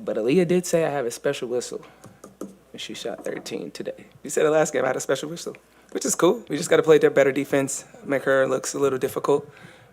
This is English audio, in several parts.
But Aaliyah did say I have a special whistle. And she shot 13 today. She said the last game I had a special whistle, which is cool. We just got to play better defense, make her look a little difficult,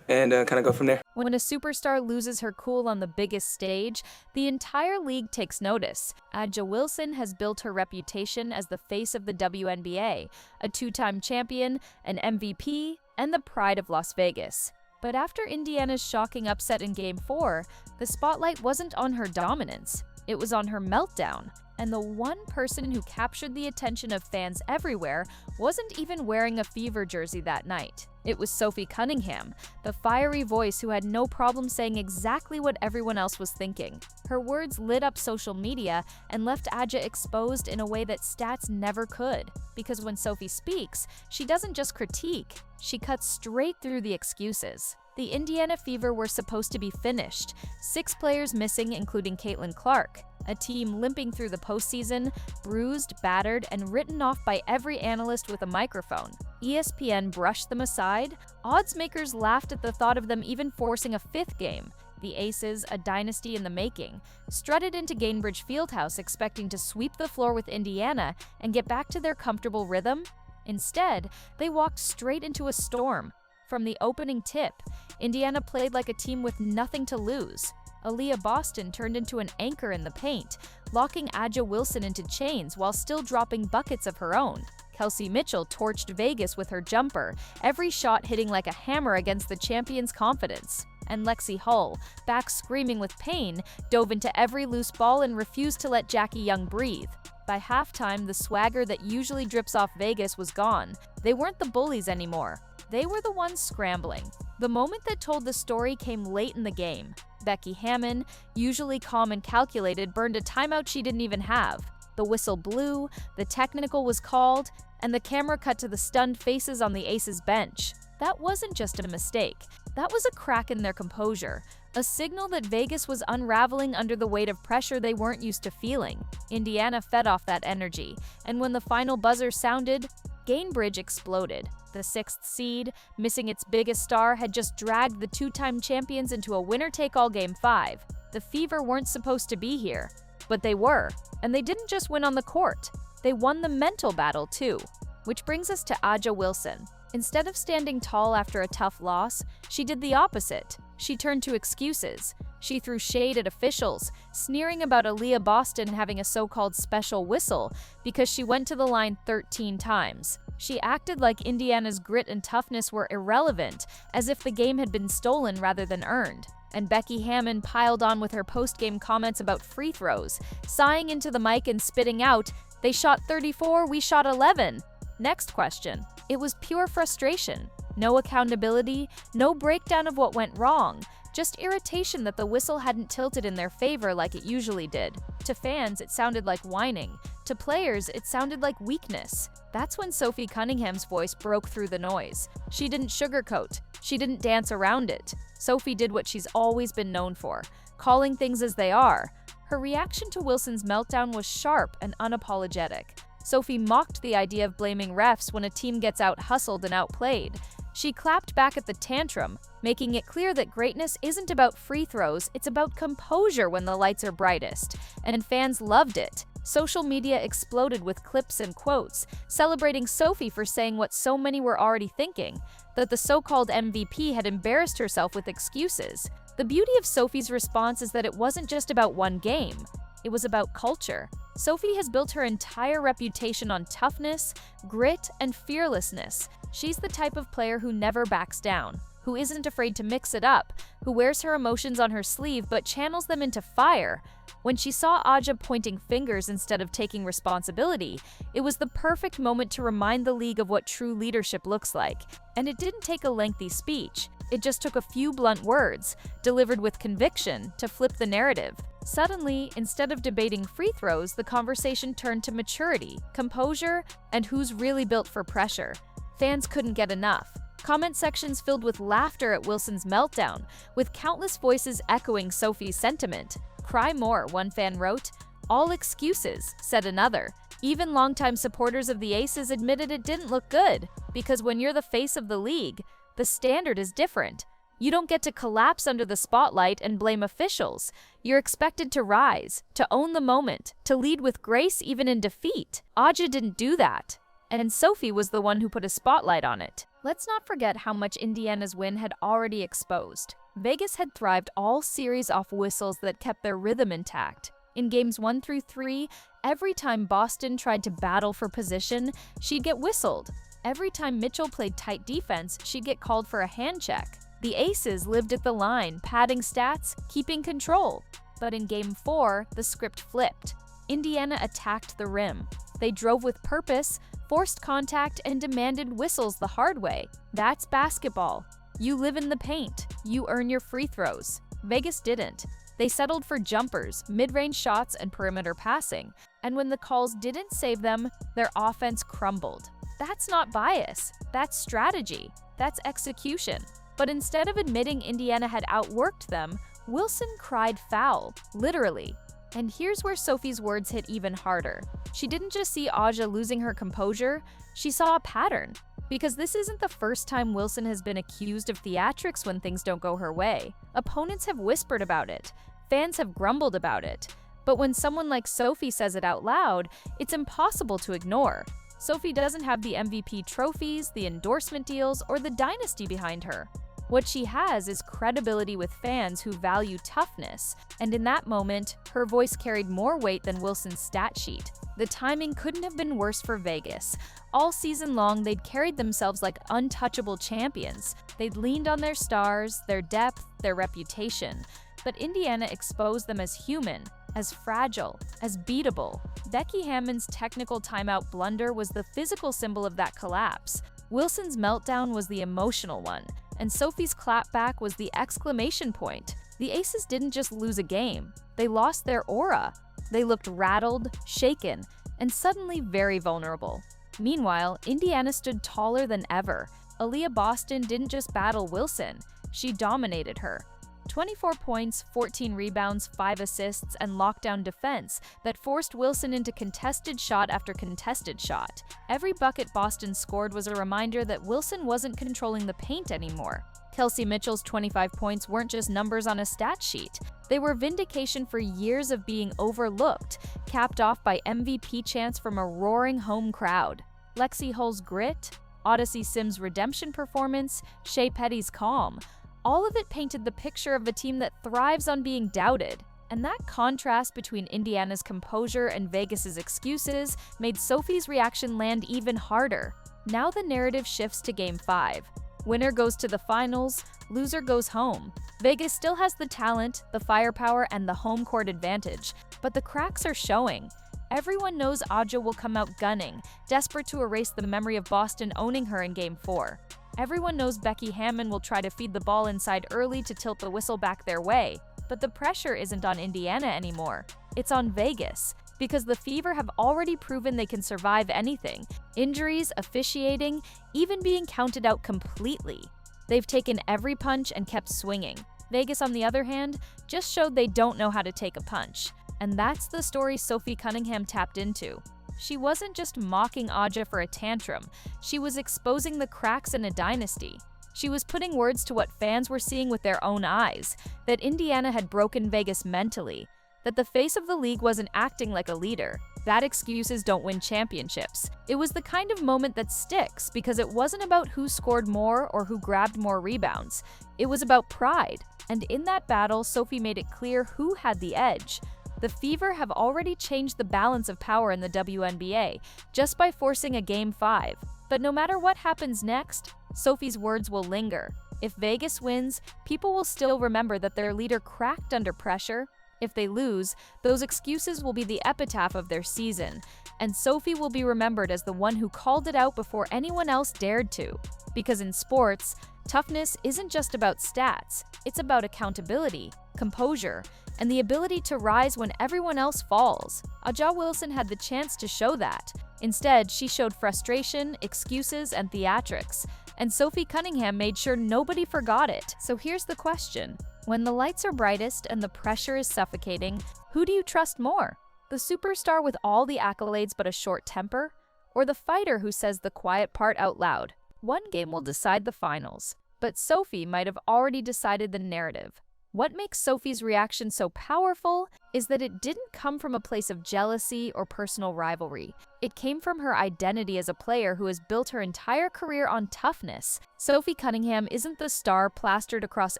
and kind of go from there. When a superstar loses her cool on the biggest stage, the entire league takes notice. Aaliyah Wilson has built her reputation as the face of the WNBA, a two-time champion, an MVP, and the pride of Las Vegas. But after Indiana's shocking upset in Game 4, the spotlight wasn't on her dominance. It was on her meltdown. And the one person who captured the attention of fans everywhere wasn't even wearing a Fever jersey that night. It was Sophie Cunningham, the fiery voice who had no problem saying exactly what everyone else was thinking. Her words lit up social media and left Aaliyah exposed in a way that stats never could. Because when Sophie speaks, she doesn't just critique, she cuts straight through the excuses. The Indiana Fever were supposed to be finished, 6 players missing including Caitlin Clark. A team limping through the postseason, bruised, battered, and written off by every analyst with a microphone. ESPN brushed them aside. Odds makers laughed at the thought of them even forcing a 5th game. The Aces, a dynasty in the making, strutted into Gainbridge Fieldhouse expecting to sweep the floor with Indiana and get back to their comfortable rhythm. Instead, they walked straight into a storm. From the opening tip, Indiana played like a team with nothing to lose. Aaliyah Boston turned into an anchor in the paint, locking Aaliyah Wilson into chains while still dropping buckets of her own. Kelsey Mitchell torched Vegas with her jumper, every shot hitting like a hammer against the champion's confidence. And Lexi Hull, back screaming with pain, dove into every loose ball and refused to let Jackie Young breathe. By halftime, the swagger that usually drips off Vegas was gone. They weren't the bullies anymore. They were the ones scrambling. The moment that told the story came late in the game. Becky Hammon, usually calm and calculated, burned a timeout she didn't even have. The whistle blew, the technical was called, and the camera cut to the stunned faces on the Aces bench. That wasn't just a mistake. That was a crack in their composure, a signal that Vegas was unraveling under the weight of pressure they weren't used to feeling. Indiana fed off that energy, and when the final buzzer sounded, Gainbridge exploded. The 6th seed, missing its biggest star, had just dragged the two-time champions into a winner-take-all Game 5. The Fever weren't supposed to be here, but they were. And they didn't just win on the court. They won the mental battle, too. Which brings us to Aaliyah Wilson. Instead of standing tall after a tough loss, she did the opposite. She turned to excuses. She threw shade at officials, sneering about Aaliyah Boston having a so-called special whistle because she went to the line 13 times. She acted like Indiana's grit and toughness were irrelevant, as if the game had been stolen rather than earned. And Becky Hammon piled on with her post-game comments about free throws, sighing into the mic and spitting out, "They shot 34, we shot 11. Next question. It was pure frustration. No accountability, no breakdown of what went wrong, just irritation that the whistle hadn't tilted in their favor like it usually did. To fans, it sounded like whining. To players, it sounded like weakness. That's when Sophie Cunningham's voice broke through the noise. She didn't sugarcoat. She didn't dance around it. Sophie did what she's always been known for, calling things as they are. Her reaction to Wilson's meltdown was sharp and unapologetic. Sophie mocked the idea of blaming refs when a team gets out-hustled and outplayed. She clapped back at the tantrum, making it clear that greatness isn't about free throws, it's about composure when the lights are brightest. And fans loved it. Social media exploded with clips and quotes, celebrating Sophie for saying what so many were already thinking, that the so-called MVP had embarrassed herself with excuses. The beauty of Sophie's response is that it wasn't just about one game. It was about culture. Sophie has built her entire reputation on toughness, grit, and fearlessness. She's the type of player who never backs down, who isn't afraid to mix it up, who wears her emotions on her sleeve but channels them into fire. When she saw Aaliyah pointing fingers instead of taking responsibility, it was the perfect moment to remind the league of what true leadership looks like. And it didn't take a lengthy speech. It just took a few blunt words, delivered with conviction, to flip the narrative. Suddenly, instead of debating free throws, the conversation turned to maturity, composure, and who's really built for pressure. Fans couldn't get enough. Comment sections filled with laughter at Wilson's meltdown, with countless voices echoing Sophie's sentiment. "Cry more," one fan wrote. "All excuses," said another. Even longtime supporters of the Aces admitted it didn't look good, because when you're the face of the league, the standard is different. You don't get to collapse under the spotlight and blame officials. You're expected to rise, to own the moment, to lead with grace even in defeat. Aja didn't do that, and Sophie was the one who put a spotlight on it. Let's not forget how much Indiana's win had already exposed. Vegas had thrived all series off whistles that kept their rhythm intact. In games 1 through 3, every time Boston tried to battle for position, she'd get whistled. Every time Mitchell played tight defense, she'd get called for a hand check. The Aces lived at the line, padding stats, keeping control. But in Game 4, the script flipped. Indiana attacked the rim. They drove with purpose, forced contact, and demanded whistles the hard way. That's basketball. You live in the paint. You earn your free throws. Vegas didn't. They settled for jumpers, mid-range shots, and perimeter passing. And when the calls didn't save them, their offense crumbled. That's not bias. That's strategy. That's execution. But instead of admitting Indiana had outworked them, Wilson cried foul, literally. And here's where Sophie's words hit even harder. She didn't just see Aja losing her composure, she saw a pattern. Because this isn't the first time Wilson has been accused of theatrics when things don't go her way. Opponents have whispered about it. Fans have grumbled about it. But when someone like Sophie says it out loud, it's impossible to ignore. Sophie doesn't have the MVP trophies, the endorsement deals, or the dynasty behind her. What she has is credibility with fans who value toughness, and in that moment, her voice carried more weight than Wilson's stat sheet. The timing couldn't have been worse for Vegas. All season long, they'd carried themselves like untouchable champions. They'd leaned on their stars, their depth, their reputation. But Indiana exposed them as human, as fragile, as beatable. Becky Hammon's technical timeout blunder was the physical symbol of that collapse. Wilson's meltdown was the emotional one, and Sophie's clapback was the exclamation point. The Aces didn't just lose a game, they lost their aura. They looked rattled, shaken, and suddenly very vulnerable. Meanwhile, Indiana stood taller than ever. Aaliyah Boston didn't just battle Wilson, she dominated her. 24 points, 14 rebounds, 5 assists, and lockdown defense that forced Wilson into contested shot after contested shot. Every bucket Boston scored was a reminder that Wilson wasn't controlling the paint anymore. Kelsey Mitchell's 25 points weren't just numbers on a stat sheet. They were vindication for years of being overlooked, capped off by MVP chants from a roaring home crowd. Lexi Hull's grit, Odyssey Sims' redemption performance, Shea Petty's calm. All of it painted the picture of a team that thrives on being doubted. And that contrast between Indiana's composure and Vegas's excuses made Sophie's reaction land even harder. Now the narrative shifts to Game 5. Winner goes to the finals, loser goes home. Vegas still has the talent, the firepower, and the home court advantage, but the cracks are showing. Everyone knows Aja will come out gunning, desperate to erase the memory of Boston owning her in Game 4. Everyone knows Becky Hammon will try to feed the ball inside early to tilt the whistle back their way. But the pressure isn't on Indiana anymore. It's on Vegas, because the Fever have already proven they can survive anything. Injuries, officiating, even being counted out completely. They've taken every punch and kept swinging. Vegas, on the other hand, just showed they don't know how to take a punch. And that's the story Sophie Cunningham tapped into. She wasn't just mocking Aja for a tantrum, she was exposing the cracks in a dynasty. She was putting words to what fans were seeing with their own eyes, that Indiana had broken Vegas mentally, that the face of the league wasn't acting like a leader, that excuses don't win championships. It was the kind of moment that sticks because it wasn't about who scored more or who grabbed more rebounds. It was about pride, and in that battle, Sophie made it clear who had the edge. The Fever have already changed the balance of power in the WNBA just by forcing a Game 5. But no matter what happens next, Sophie's words will linger. If Vegas wins, people will still remember that their leader cracked under pressure. If they lose, those excuses will be the epitaph of their season, and Sophie will be remembered as the one who called it out before anyone else dared to. Because in sports, toughness isn't just about stats, it's about accountability, composure, and the ability to rise when everyone else falls. Aja Wilson had the chance to show that. Instead, she showed frustration, excuses, and theatrics. And Sophie Cunningham made sure nobody forgot it. So here's the question. When the lights are brightest and the pressure is suffocating, who do you trust more? The superstar with all the accolades but a short temper? Or the fighter who says the quiet part out loud? One game will decide the finals. but Sophie might have already decided the narrative. What makes Sophie's reaction so powerful is that it didn't come from a place of jealousy or personal rivalry. It came from her identity as a player who has built her entire career on toughness. Sophie Cunningham isn't the star plastered across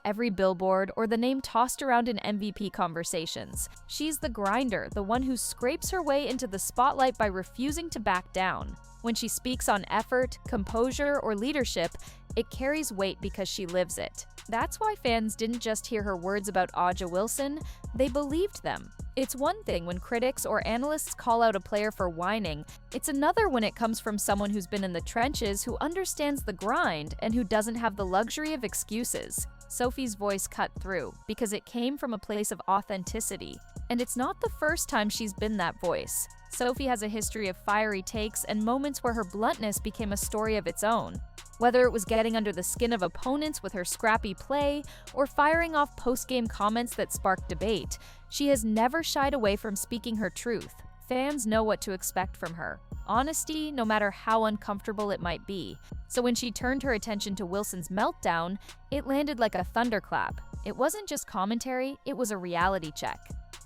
every billboard or the name tossed around in MVP conversations. She's the grinder, the one who scrapes her way into the spotlight by refusing to back down. When she speaks on effort, composure, or leadership, it carries weight because she lives it. That's why fans didn't just hear her words about Aaliyah Wilson, they believed them. It's one thing when critics or analysts call out a player for whining, it's another when it comes from someone who's been in the trenches, who understands the grind, and who doesn't have the luxury of excuses. Sophie's voice cut through because it came from a place of authenticity. And it's not the first time she's been that voice. Sophie has a history of fiery takes and moments where her bluntness became a story of its own. Whether it was getting under the skin of opponents with her scrappy play or firing off post-game comments that sparked debate, she has never shied away from speaking her truth. Fans know what to expect from her. Honesty, no matter how uncomfortable it might be. So when she turned her attention to Wilson's meltdown, it landed like a thunderclap. It wasn't just commentary, it was a reality check.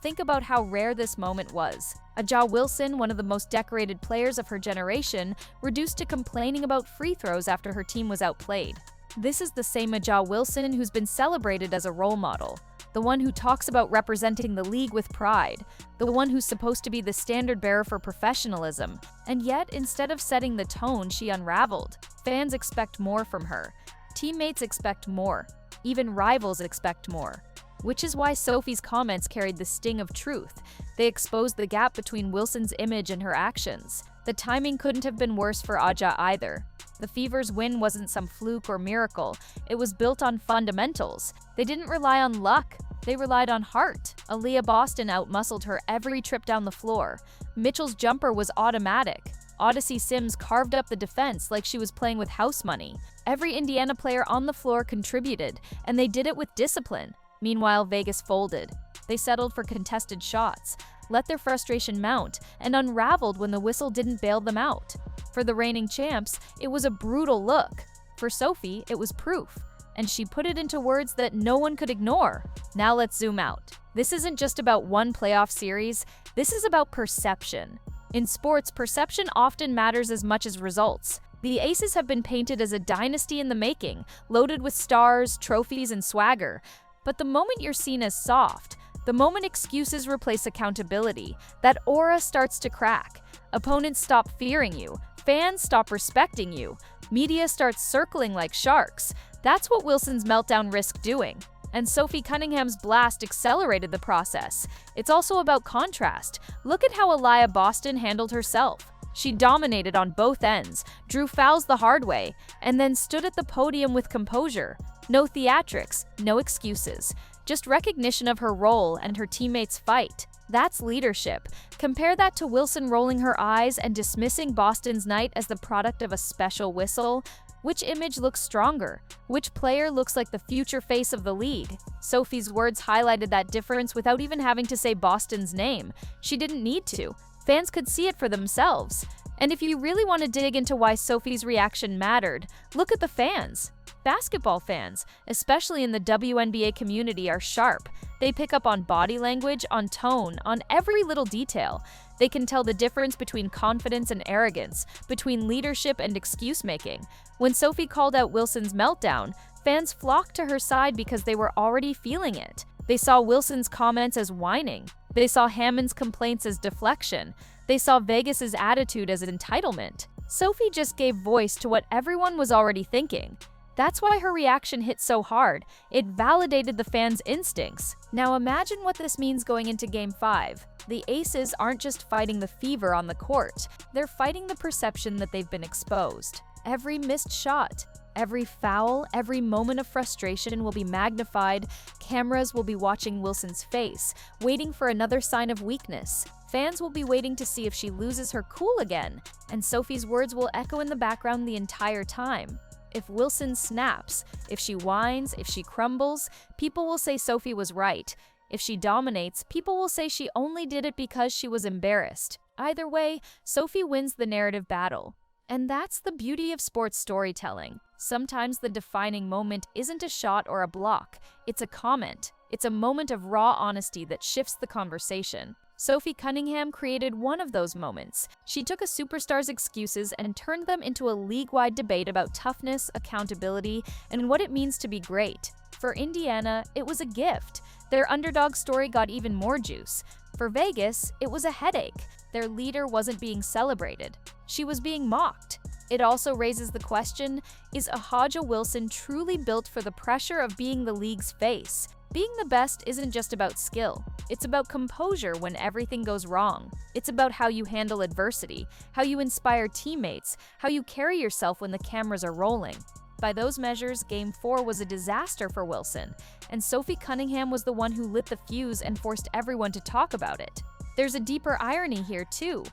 Think about how rare this moment was. Aaliyah Wilson, one of the most decorated players of her generation, reduced to complaining about free throws after her team was outplayed. This is the same Aaliyah Wilson who's been celebrated as a role model, the one who talks about representing the league with pride, the one who's supposed to be the standard bearer for professionalism. And yet, instead of setting the tone, she unraveled. Fans expect more from her. Teammates expect more. Even rivals expect more. Which is why Sophie's comments carried the sting of truth. They exposed the gap between Wilson's image and her actions. The timing couldn't have been worse for Aaliyah either. The Fever's win wasn't some fluke or miracle. It was built on fundamentals. They didn't rely on luck. They relied on heart. Aaliyah Boston outmuscled her every trip down the floor. Mitchell's jumper was automatic. Odyssey Sims carved up the defense like she was playing with house money. Every Indiana player on the floor contributed, and they did it with discipline. Meanwhile, Vegas folded. They settled for contested shots, let their frustration mount, and unraveled when the whistle didn't bail them out. For the reigning champs, it was a brutal look. For Sophie, it was proof. And she put it into words that no one could ignore. Now let's zoom out. This isn't just about one playoff series, this is about perception. In sports, perception often matters as much as results. The Aces have been painted as a dynasty in the making, loaded with stars, trophies, and swagger. But the moment you're seen as soft, the moment excuses replace accountability, that aura starts to crack. Opponents stop fearing you. Fans stop respecting you. Media starts circling like sharks. That's what Wilson's meltdown risked doing. And Sophie Cunningham's blast accelerated the process. It's also about contrast. Look at how Aaliyah Boston handled herself. She dominated on both ends, drew fouls the hard way, and then stood at the podium with composure. No theatrics, no excuses, just recognition of her role and her teammates' fight. That's leadership. Compare that to Wilson rolling her eyes and dismissing Boston's night as the product of a special whistle. Which image looks stronger? Which player looks like the future face of the league? Sophie's words highlighted that difference without even having to say Boston's name. She didn't need to. Fans could see it for themselves. And if you really want to dig into why Sophie's reaction mattered, look at the fans. Basketball fans, especially in the WNBA community, are sharp. They pick up on body language, on tone, on every little detail. They can tell the difference between confidence and arrogance, between leadership and excuse-making. When Sophie called out Wilson's meltdown, fans flocked to her side because they were already feeling it. They saw Wilson's comments as whining. They saw Hammond's complaints as deflection. They saw Vegas's attitude as entitlement. Sophie just gave voice to what everyone was already thinking. That's why her reaction hit so hard. It validated the fans' instincts. Now imagine what this means going into Game 5. The Aces aren't just fighting the Fever on the court. They're fighting the perception that they've been exposed. Every missed shot, every foul, every moment of frustration will be magnified. Cameras will be watching Wilson's face, waiting for another sign of weakness. Fans will be waiting to see if she loses her cool again. And Sophie's words will echo in the background the entire time. If Wilson snaps, if she whines, if she crumbles, people will say Sophie was right. If she dominates, people will say she only did it because she was embarrassed. Either way, Sophie wins the narrative battle. And that's the beauty of sports storytelling. Sometimes the defining moment isn't a shot or a block, it's a comment. It's a moment of raw honesty that shifts the conversation. Sophie Cunningham created one of those moments. She took a superstar's excuses and turned them into a league-wide debate about toughness, accountability, and what it means to be great. For Indiana, it was a gift. Their underdog story got even more juice. For Vegas, it was a headache. Their leader wasn't being celebrated. She was being mocked. It also raises the question, is Aaliyah Wilson truly built for the pressure of being the league's face? Being the best isn't just about skill. It's about composure when everything goes wrong. It's about how you handle adversity, how you inspire teammates, how you carry yourself when the cameras are rolling. By those measures, Game 4 was a disaster for Wilson, and Sophie Cunningham was the one who lit the fuse and forced everyone to talk about it. There's a deeper irony here, too.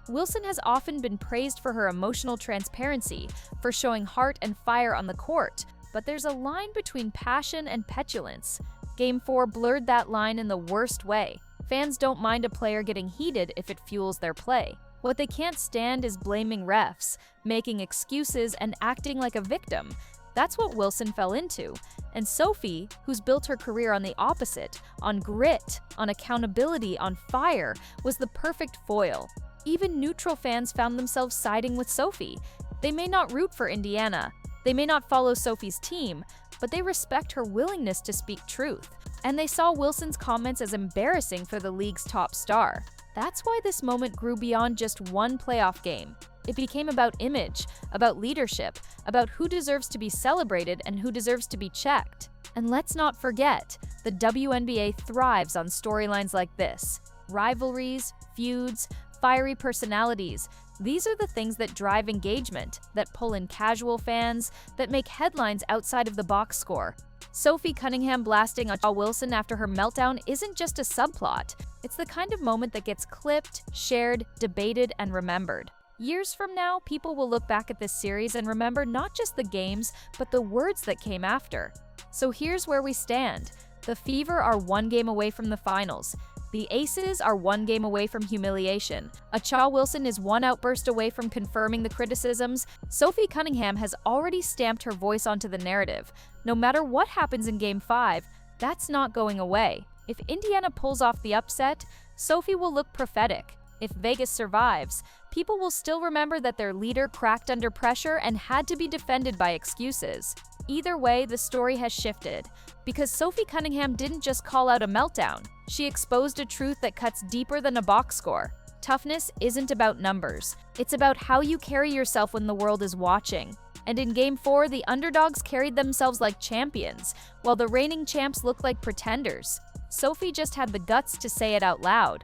Wilson has often been praised for her emotional transparency, for showing heart and fire on the court, but there's a line between passion and petulance. Game 4 blurred that line in the worst way. Fans don't mind a player getting heated if it fuels their play. What they can't stand is blaming refs, making excuses, and acting like a victim. That's what Wilson fell into. And Sophie, who's built her career on the opposite, on grit, on accountability, on fire, was the perfect foil. Even neutral fans found themselves siding with Sophie. They may not root for Indiana, they may not follow Sophie's team, but they respect her willingness to speak truth. And they saw Wilson's comments as embarrassing for the league's top star. That's why this moment grew beyond just one playoff game. It became about image, about leadership, about who deserves to be celebrated and who deserves to be checked. And let's not forget, the WNBA thrives on storylines like this. Rivalries, feuds, fiery personalities. These are the things that drive engagement, that pull in casual fans, that make headlines outside of the box score. Sophie Cunningham blasting Aaliyah Wilson after her meltdown isn't just a subplot. It's the kind of moment that gets clipped, shared, debated, and remembered. Years from now, people will look back at this series and remember not just the games, but the words that came after. So here's where we stand. The Fever are one game away from the finals. The Aces are one game away from humiliation. Aaliyah Wilson is one outburst away from confirming the criticisms. Sophie Cunningham has already stamped her voice onto the narrative. No matter what happens in Game 5, that's not going away. If Indiana pulls off the upset, Sophie will look prophetic. If Vegas survives, people will still remember that their leader cracked under pressure and had to be defended by excuses. Either way, the story has shifted, because Sophie Cunningham didn't just call out a meltdown. She exposed a truth that cuts deeper than a box score. Toughness isn't about numbers. It's about how you carry yourself when the world is watching. And in Game 4, the underdogs carried themselves like champions, while the reigning champs looked like pretenders. Sophie just had the guts to say it out loud.